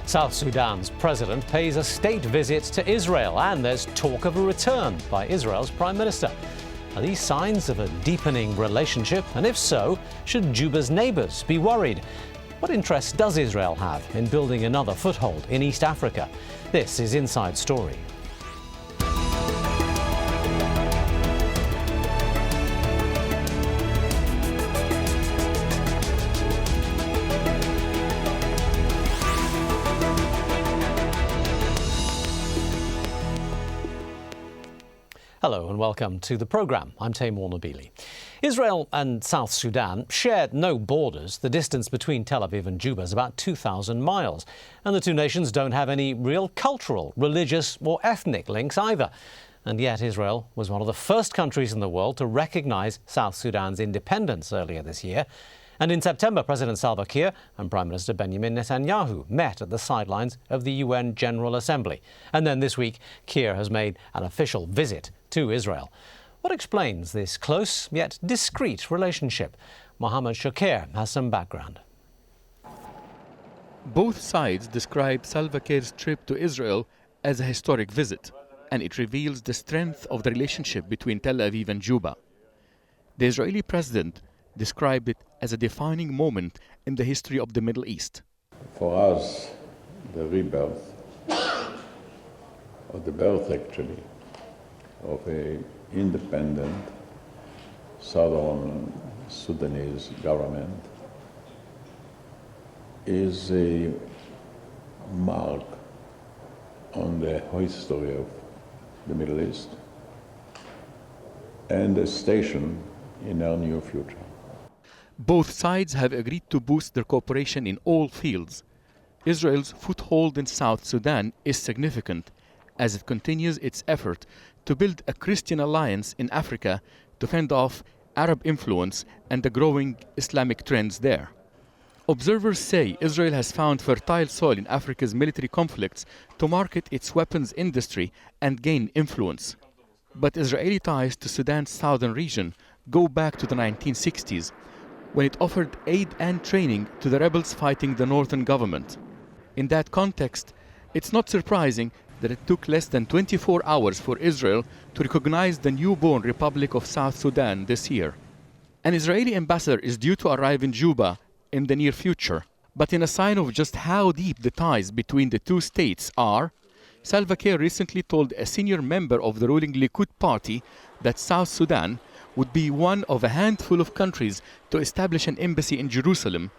South Sudan's president pays a state visit to Israel, and there's talk of a return by Israel's prime minister. Are these signs of a deepening relationship? And if so, should Juba's neighbours be worried? What interest does Israel have in building another foothold in East Africa? This is Inside Story. Hello and welcome to the programme. I'm Taimur Nabili. Israel and South Sudan share no borders. The distance between Tel Aviv and Juba is about 2,000 miles. And the two nations don't have any real cultural, religious or ethnic links either. And yet Israel was one of the first countries in the world to recognise South Sudan's independence earlier this year. And in September, President Silva Kiir and Prime Minister Benjamin Netanyahu met at the sidelines of the UN General Assembly. And then this week, Kiir has made an official visit to Israel. What explains this close yet discreet relationship? Mohammed Shakir has some background. Both sides describe Salva Kiir's trip to Israel as a historic visit, and it reveals the strength of the relationship between Tel Aviv and Juba. The Israeli president described it as a defining moment in the history of the Middle East. For us, the rebirth, or the birth actually, of an independent southern Sudanese government is a mark on the history of the Middle East and a station in our new future. Both sides have agreed to boost their cooperation in all fields. Israel's foothold in South Sudan is significant as it continues its effort to build a Christian alliance in Africa to fend off Arab influence and the growing Islamic trends there. Observers say Israel has found fertile soil in Africa's military conflicts to market its weapons industry and gain influence. But Israeli ties to Sudan's southern region go back to the 1960s, when it offered aid and training to the rebels fighting the northern government. In that context, it's not surprising that it took less than 24 hours for Israel to recognize the newborn Republic of South Sudan this year. An Israeli ambassador is due to arrive in Juba in the near future, but in a sign of just how deep the ties between the two states are, Salva Kiir recently told a senior member of the ruling Likud party that South Sudan would be one of a handful of countries to establish an embassy in Jerusalem,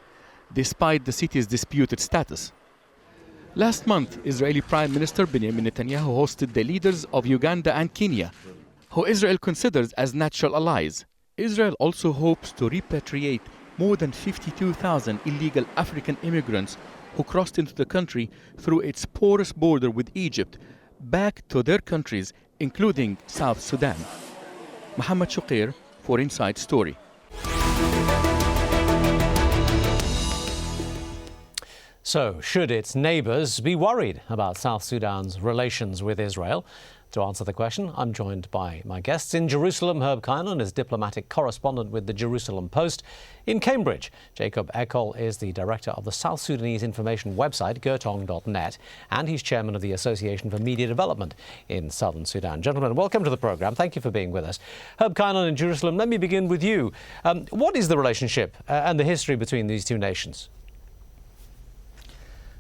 despite the city's disputed status. Last month, Israeli Prime Minister Benjamin Netanyahu hosted the leaders of Uganda and Kenya, who Israel considers as natural allies. Israel also hopes to repatriate more than 52,000 illegal African immigrants who crossed into the country through its porous border with Egypt back to their countries, including South Sudan. Mohammed Shakir for Inside Story. So, should its neighbours be worried about South Sudan's relations with Israel? To answer the question, I'm joined by my guests. In Jerusalem, Keinon is diplomatic correspondent with the Jerusalem Post. In Cambridge, Jacob Akol is the director of the South Sudanese information website, gertong.net, and he's chairman of the Association for Media Development in Southern Sudan. Gentlemen, welcome to the programme. Thank you for being with us. Keinon in Jerusalem, let me begin with you. What is the relationship and the history between these two nations?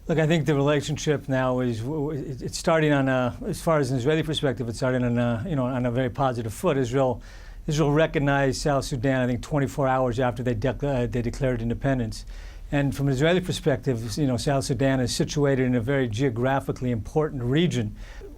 Look, I think the relationship now it's starting on as far as an Israeli perspective, it's starting on on a very positive foot. Israel recognized South Sudan, I think, 24 hours after they declared independence. And from an Israeli perspective, South Sudan is situated in a very geographically important region.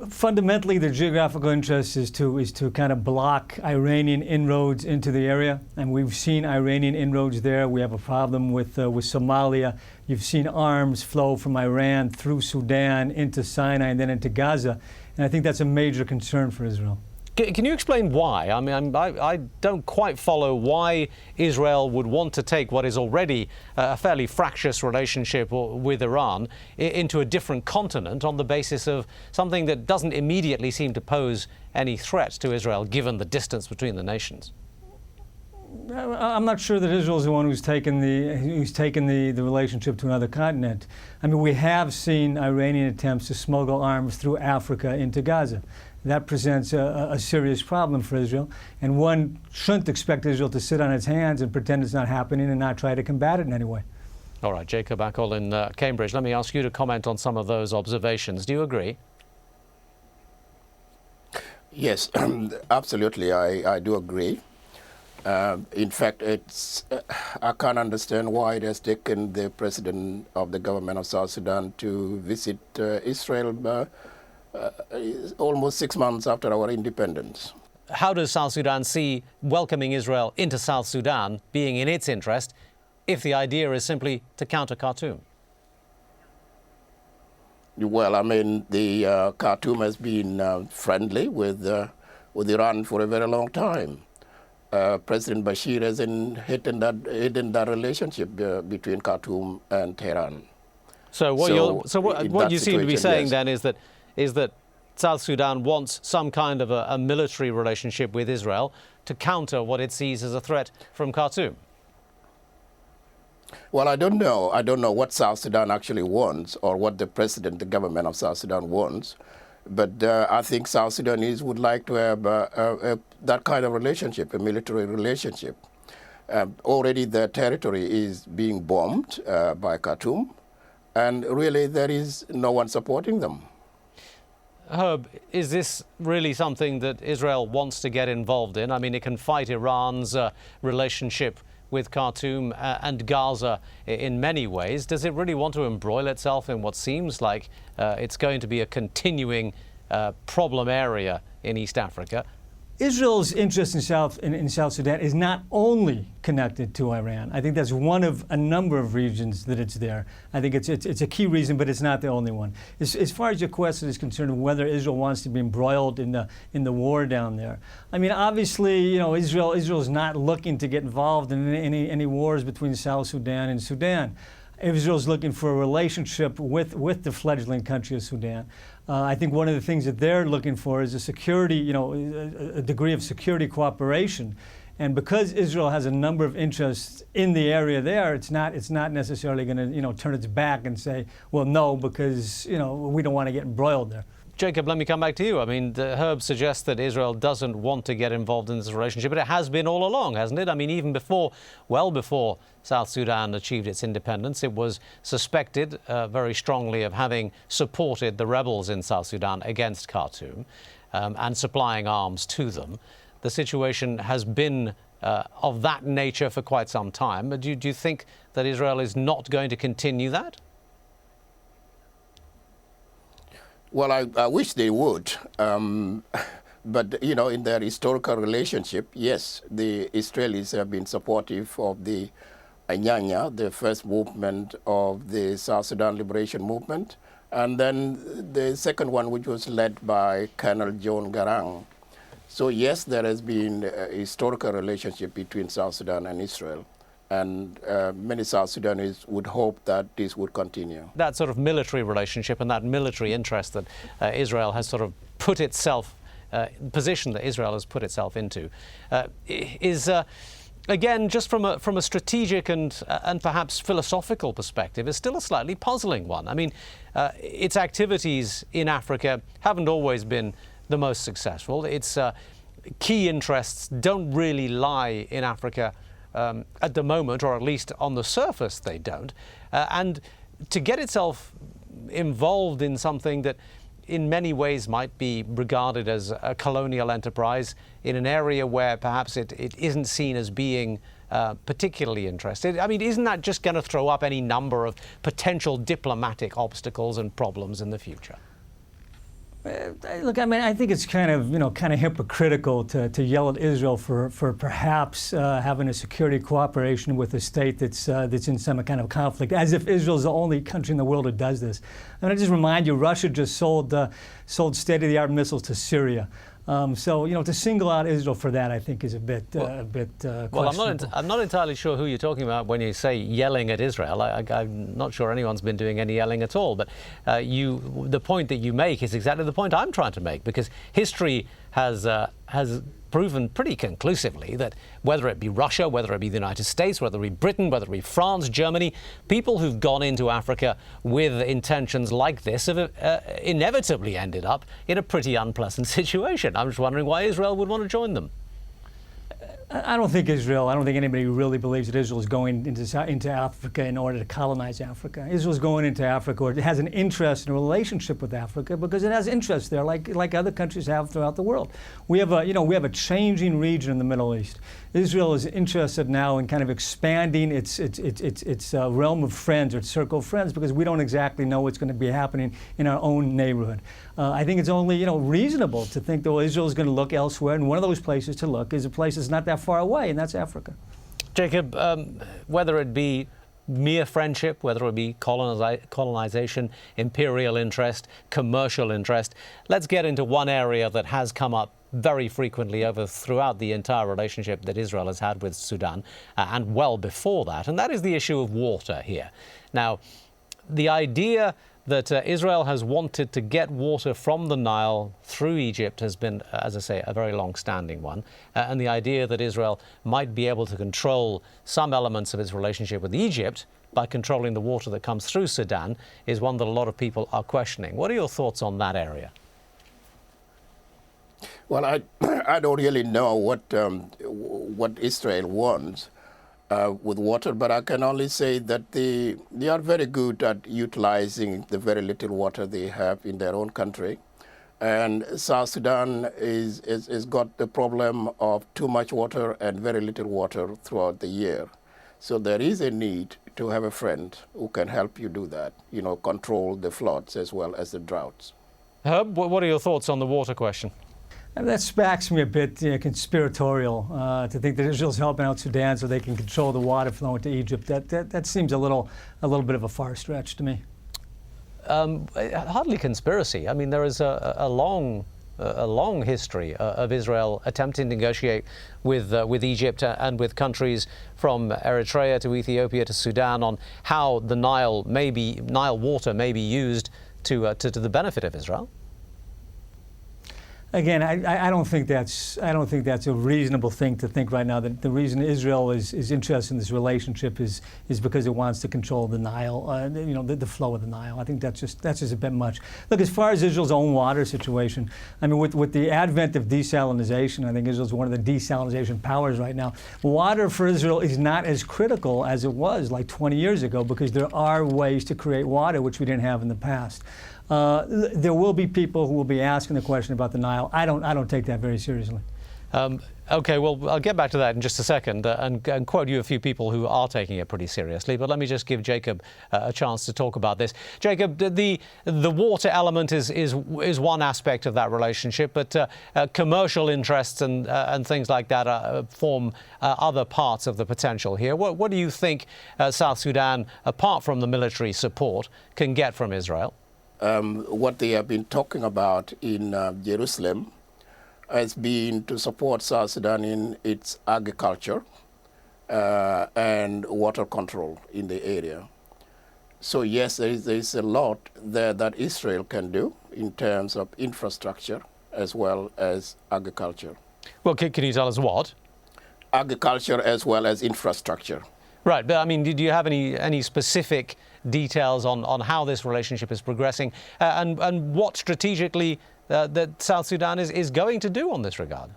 Fundamentally, their geographical interest is to kind of block Iranian inroads into the area, and we've seen Iranian inroads there. We have a problem with Somalia. You've seen arms flow from Iran through Sudan into Sinai and then into Gaza, and I think that's a major concern for Israel. Can you explain why? I mean, I don't quite follow why Israel would want to take what is already a fairly fractious relationship with Iran into a different continent on the basis of something that doesn't immediately seem to pose any threat to Israel, given the distance between the nations. I'm not sure that Israel is the one who's taken the relationship to another continent. I mean, we have seen Iranian attempts to smuggle arms through Africa into Gaza. That presents a serious problem for Israel, and one shouldn't expect Israel to sit on its hands and pretend it's not happening and not try to combat it in any way. All right, Jacob Akol in Cambridge, let me ask you to comment on some of those observations. Do you agree? Yes, absolutely. I do agree. In fact, I can't understand why it has taken the president of the government of South Sudan to visit Israel almost 6 months after our independence. How does South Sudan see welcoming Israel into South Sudan being in its interest if the idea is simply to counter Khartoum? Well, I mean, the Khartoum has been friendly with Iran for a very long time. President Bashir has hidden that relationship between Khartoum and Tehran. So what you seem to be saying, yes, then is that South Sudan wants some kind of a military relationship with Israel to counter what it sees as a threat from Khartoum. Well, I don't know. I don't know what South Sudan actually wants or what the government of South Sudan wants. But I think South Sudanese would like to have that kind of relationship, a military relationship. Already their territory is being bombed by Khartoum, and really there is no one supporting them. Herb, is this really something that Israel wants to get involved in? I mean, it can fight Iran's relationship with Khartoum and Gaza in many ways. Does it really want to embroil itself in what seems like it's going to be a continuing problem area in East Africa? Israel's interest in South Sudan is not only connected to Iran. I think that's one of a number of regions that it's there. I think it's a key reason, but it's not the only one. As far as your question is concerned, whether Israel wants to be embroiled in the war down there, I mean, obviously, you know, Israel's not looking to get involved in any wars between South Sudan and Sudan. Israel's looking for a relationship with the fledgling country of Sudan. I think one of the things that they're looking for is a security, you know, a degree of security cooperation. And because Israel has a number of interests in the area there, it's not necessarily going to, you know, turn its back and say, well, no, because, you know, we don't want to get embroiled there. Jacob, let me come back to you. I mean, Herb suggests that Israel doesn't want to get involved in this relationship, but it has been all along, hasn't it? I mean, even well before South Sudan achieved its independence, it was suspected very strongly of having supported the rebels in South Sudan against Khartoum and supplying arms to them. The situation has been of that nature for quite some time. Do you think that Israel is not going to continue that? Well, I wish they would. But, you know, in their historical relationship, yes, the Israelis have been supportive of the Anyanya, the first movement of the South Sudan Liberation Movement, and then the second one, which was led by Colonel John Garang. So, yes, there has been a historical relationship between South Sudan and Israel. And many South Sudanese would hope that this would continue. That sort of military relationship and that military interest that Israel has sort of put itself, position that Israel has put itself into, is, again, just from a strategic and perhaps philosophical perspective, is still a slightly puzzling one. I mean, its activities in Africa haven't always been the most successful. Its key interests don't really lie in Africa at the moment, or at least on the surface they don't. And to get itself involved in something that in many ways might be regarded as a colonial enterprise in an area where perhaps it isn't seen as being particularly interested, I mean, isn't that just going to throw up any number of potential diplomatic obstacles and problems in the future? Look, I mean, I think it's kind of hypocritical to yell at Israel for perhaps having a security cooperation with a state that's in some kind of conflict, as if Israel's the only country in the world that does this. And I just remind you, Russia just sold state-of-the-art missiles to Syria. So, you know, to single out Israel for that, I think, is a bit questionable. Well, I'm not entirely sure who you're talking about when you say yelling at Israel. I'm not sure anyone's been doing any yelling at all. But the point that you make is exactly the point I'm trying to make, because history has proven pretty conclusively that whether it be Russia, whether it be the United States, whether it be Britain, whether it be France, Germany, people who've gone into Africa with intentions like this have inevitably ended up in a pretty unpleasant situation. I'm just wondering why Israel would want to join them. I don't think anybody really believes that Israel is going into Africa in order to colonize Africa. Israel's going into Africa, or it has an interest in a relationship with Africa because it has interests there, like other countries have throughout the world. We have a changing region in the Middle East. Israel is interested now in kind of expanding its realm of friends, or its circle of friends, because we don't exactly know what's going to be happening in our own neighborhood. I think it's only reasonable to think that Israel is going to look elsewhere, and one of those places to look is a place that's not that far away, and that's Africa. Jacob, whether it be mere friendship, whether it be colonization, imperial interest, commercial interest, let's get into one area that has come up very frequently throughout the entire relationship that Israel has had with Sudan, and well before that, and that is the issue of water here. Now, the idea that Israel has wanted to get water from the Nile through Egypt has been, as I say, a very long-standing one. And the idea that Israel might be able to control some elements of its relationship with Egypt by controlling the water that comes through Sudan is one that a lot of people are questioning. What are your thoughts on that area? Well, I don't really know what Israel wants with water, but I can only say that they are very good at utilizing the very little water they have in their own country. And South Sudan is got the problem of too much water and very little water throughout the year. So there is a need to have a friend who can help you do that, control the floods as well as the droughts. Herb, what are your thoughts on the water question? That smacks me a bit conspiratorial to think that Israel's helping out Sudan so they can control the water flowing to Egypt. That seems a little bit of a far stretch to me. Hardly conspiracy. I mean, there is a long history of Israel attempting to negotiate with Egypt and with countries from Eritrea to Ethiopia to Sudan on how the Nile water may be used to the benefit of Israel. Again, I don't think that's a reasonable thing to think right now. That the reason Israel is interested in this relationship is because it wants to control the Nile, the flow of the Nile. I think that's just a bit much. Look, as far as Israel's own water situation, I mean, with the advent of desalination, I think Israel's one of the desalination powers right now. Water for Israel is not as critical as it was like 20 years ago because there are ways to create water which we didn't have in the past. There will be people who will be asking the question about the Nile. I don't take that very seriously. Okay, well, I'll get back to that in just a second and quote you a few people who are taking it pretty seriously. But let me just give Jacob a chance to talk about this. Jacob, the water element is one aspect of that relationship, but commercial interests and things like that form other parts of the potential here. What do you think South Sudan, apart from the military support, can get from Israel? What they have been talking about in Jerusalem has been to support South Sudan in its agriculture and water control in the area. So yes, there is a lot there that Israel can do in terms of infrastructure as well as agriculture. Well, can you tell us what? Agriculture as well as infrastructure. Right, but I mean, do you have any specific details on how this relationship is progressing and what strategically that South Sudan is going to do on this regard?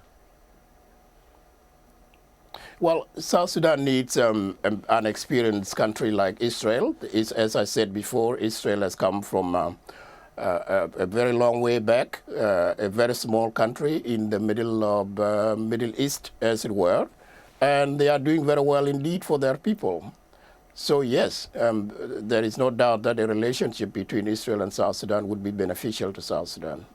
Well, South Sudan needs an experienced country like Israel. As I said before, Israel has come from a very long way back, a very small country in the middle of Middle East, as it were. And they are doing very well indeed for their people. So yes, there is no doubt that a relationship between Israel and South Sudan would be beneficial to South Sudan.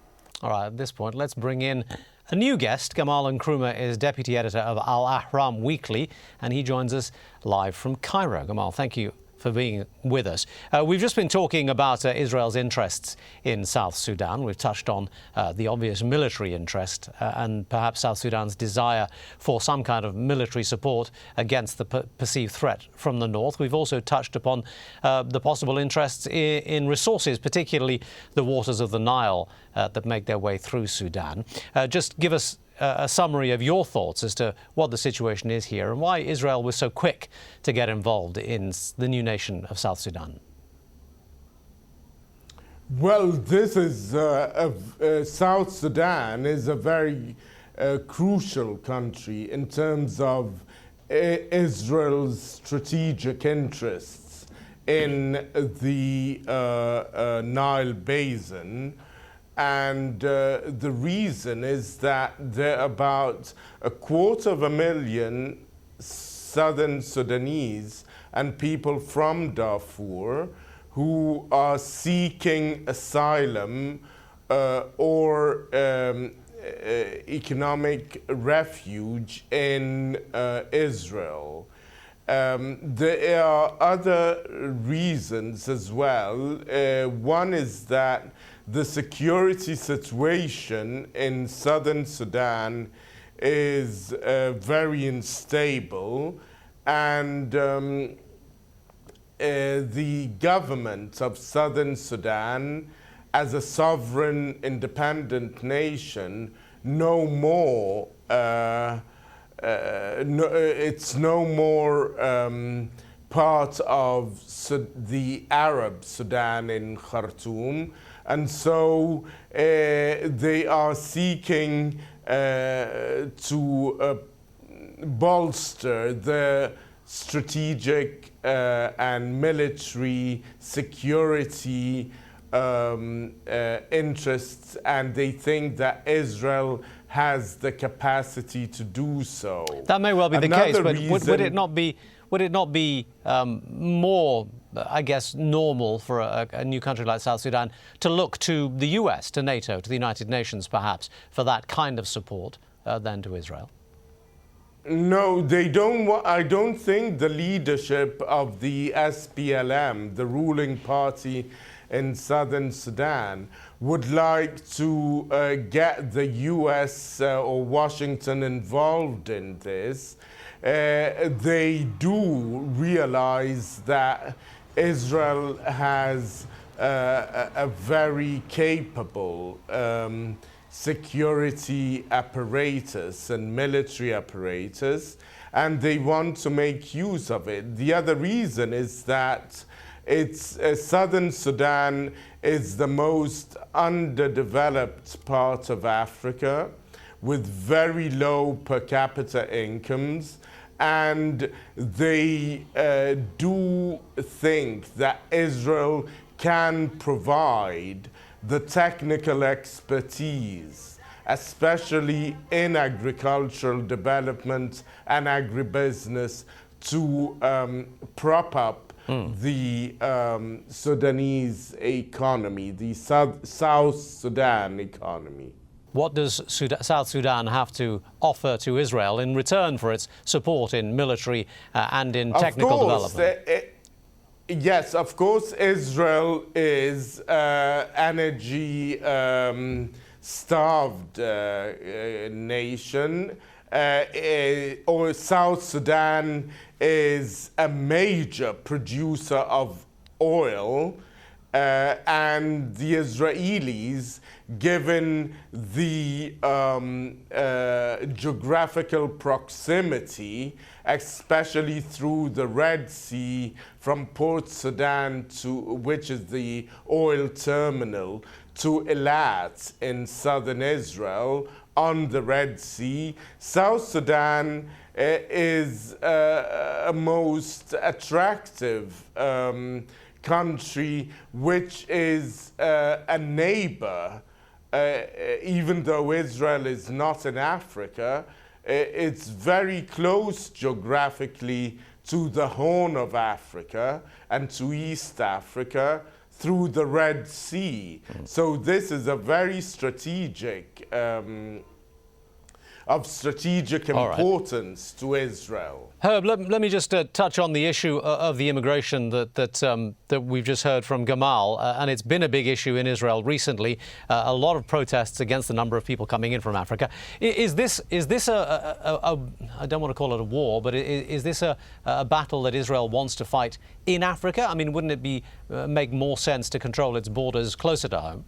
All right, at this point, let's bring in a new guest. Gamal Nkrumah is deputy editor of Al Ahram Weekly, and he joins us live from Cairo. Gamal, thank you for being with us. We've just been talking about Israel's interests in South Sudan. We've touched on the obvious military interest and perhaps South Sudan's desire for some kind of military support against the perceived threat from the north. We've also touched upon the possible interests in resources, particularly the waters of the Nile that make their way through Sudan. Just give us a summary of your thoughts as to what the situation is here and why Israel was so quick to get involved in the new nation of South Sudan. Well, this is South Sudan is a very crucial country in terms of Israel's strategic interests in the Nile Basin. And the reason is that there are about 250,000 southern Sudanese and people from Darfur who are seeking asylum or economic refuge in Israel. There are other reasons as well. One is that the security situation in southern Sudan is very unstable, and the government of southern Sudan, as a sovereign independent nation, it's no more part of the Arab Sudan in Khartoum. And so they are seeking to bolster the strategic and military security interests, and they think that Israel has the capacity to do so. That may well be the case, but would it not be more, I guess, normal for a new country like South Sudan to look to the US, to NATO, to the United Nations perhaps, for that kind of support than to Israel? No, they don't. I don't think the leadership of the SPLM, the ruling party in southern Sudan, would like to get the US or Washington involved in this. They do realize that Israel has a very capable security apparatus and military apparatus, and they want to make use of it. The other reason is that southern Sudan is the most underdeveloped part of Africa, with very low per capita incomes, and they do think that Israel can provide the technical expertise, especially in agricultural development and agribusiness, to prop up the Sudanese economy, the South Sudan economy. What does South Sudan have to offer to Israel in return for its support in military and in technical development? Yes, of course, Israel is energy starved nation. Or South Sudan is a major producer of oil, and the Israelis, given the geographical proximity, especially through the Red Sea from Port Sudan, which is the oil terminal, to Eilat in southern Israel on the Red Sea, South Sudan is a most attractive country, which is a neighbor. Even though Israel is not in Africa, it's very close geographically to the Horn of Africa and to East Africa through the Red Sea. So this is a very strategic of strategic importance to Israel. Herb, let me just touch on the issue of the immigration that we've just heard from Gamal, and it's been a big issue in Israel recently. A lot of protests against the number of people coming in from Africa. Is this a I don't want to call it a war, but is this a battle that Israel wants to fight in Africa? I mean, wouldn't it make more sense to control its borders closer to home?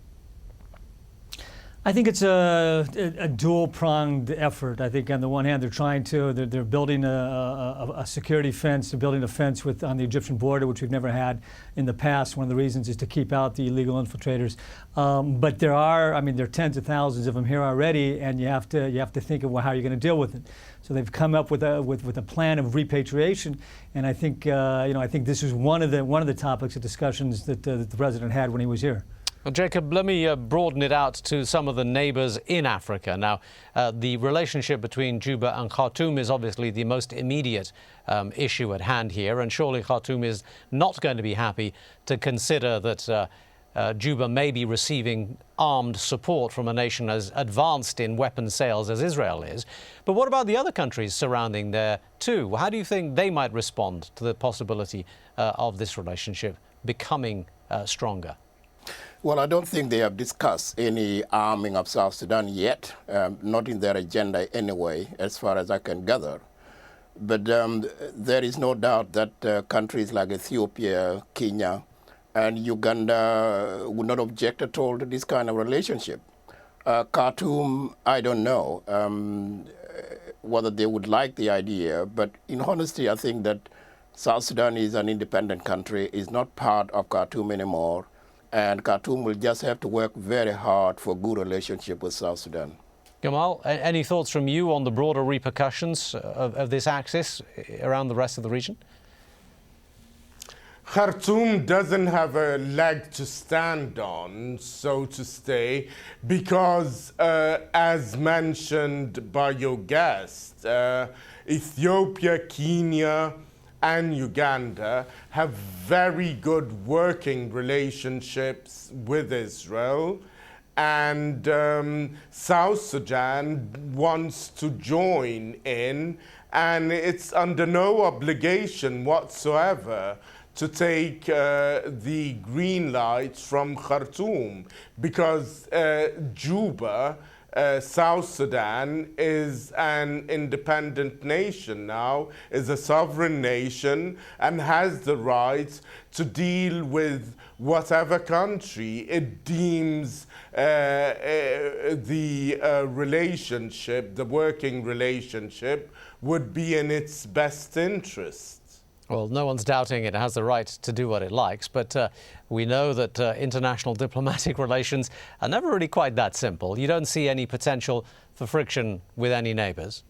I think it's a dual-pronged effort. I think on the one hand, they're building a security fence. They're building a fence on the Egyptian border, which we've never had in the past. One of the reasons is to keep out the illegal infiltrators. But there are tens of thousands of them here already, and you have to think of how you're going to deal with it. So they've come up with a plan of repatriation, and I think I think this is one of the topics of discussions that the president had when he was here. Well, Jacob, let me broaden it out to some of the neighbours in Africa. Now, the relationship between Juba and Khartoum is obviously the most immediate issue at hand here, and surely Khartoum is not going to be happy to consider that Juba may be receiving armed support from a nation as advanced in weapons sales as Israel is. But what about the other countries surrounding there too? How do you think they might respond to the possibility of this relationship becoming stronger? Well, I don't think they have discussed any arming of South Sudan yet, not in their agenda anyway, as far as I can gather. But there is no doubt that countries like Ethiopia, Kenya, and Uganda would not object at all to this kind of relationship. Khartoum, I don't know whether they would like the idea, but in honesty, I think that South Sudan is an independent country, is not part of Khartoum anymore. And Khartoum will just have to work very hard for a good relationship with South Sudan. Gamal, any thoughts from you on the broader repercussions of this axis around the rest of the region? Khartoum doesn't have a leg to stand on, so to say, because, as mentioned by your guest, Ethiopia, Kenya, and Uganda have very good working relationships with Israel, and South Sudan wants to join in, and it's under no obligation whatsoever to take the green light from Khartoum, because Juba, South Sudan, is an independent nation now, is a sovereign nation, and has the right to deal with whatever country it deems the relationship, the working relationship, would be in its best interest. Well, no one's doubting it has the right to do what it likes, but we know that international diplomatic relations are never really quite that simple. You don't see any potential for friction with any neighbours.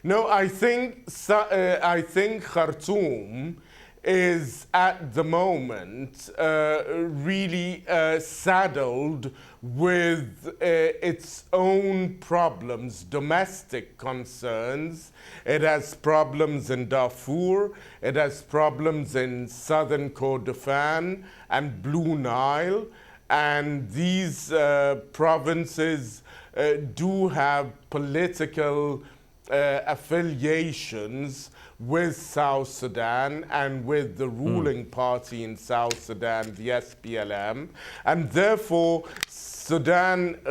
No, I think Khartoum is at the moment really saddled with its own problems, domestic concerns. It has problems in Darfur, it has problems in southern Kordofan and Blue Nile, and these provinces do have political affiliations with South Sudan and with the ruling party in South Sudan, the SPLM, and therefore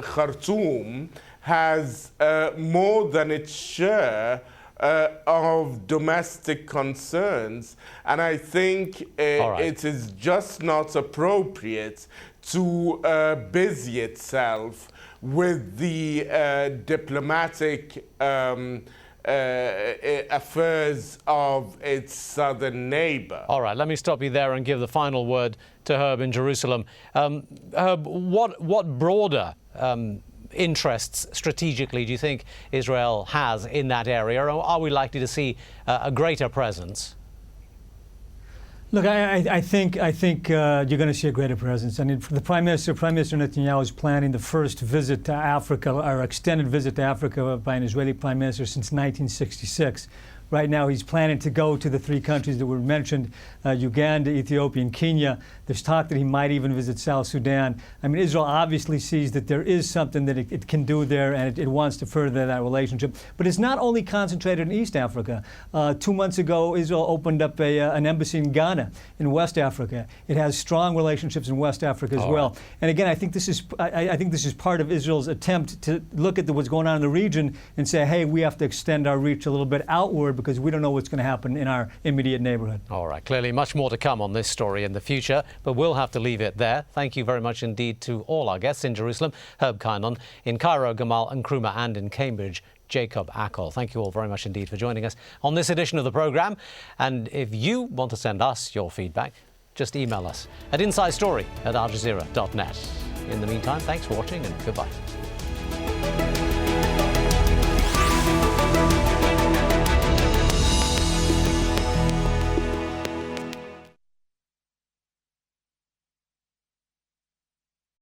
Khartoum has more than its share of domestic concerns, and I think it is just not appropriate to busy itself with the diplomatic affairs of its southern neighbor. All right, let me stop you there and give the final word to Herb in Jerusalem. Herb, what broader interests strategically do you think Israel has in that area? Or are we likely to see a greater presence? Look, I think you're going to see a greater presence. I mean, the Prime Minister Netanyahu is planning the first visit to Africa, or extended visit to Africa by an Israeli Prime Minister since 1966. Right now, he's planning to go to the 3 countries that were mentioned, Uganda, Ethiopia, and Kenya. There's talk that he might even visit South Sudan. I mean, Israel obviously sees that there is something that it can do there, and it wants to further that relationship. But it's not only concentrated in East Africa. 2 months ago, Israel opened up an embassy in Ghana, in West Africa. It has strong relationships in West Africa as well. And again, I think this is part of Israel's attempt to look at what's going on in the region and say, hey, we have to extend our reach a little bit outward because we don't know what's going to happen in our immediate neighborhood. All right, clearly much more to come on this story in the future, but we'll have to leave it there. Thank you very much indeed to all our guests in Jerusalem, Herb Keinon, in Cairo, Gamal Nkrumah, and in Cambridge, Jacob Akol. Thank you all very much indeed for joining us on this edition of the programme. And if you want to send us your feedback, just email us at insidestory@aljazeera.net. In the meantime, thanks for watching and goodbye.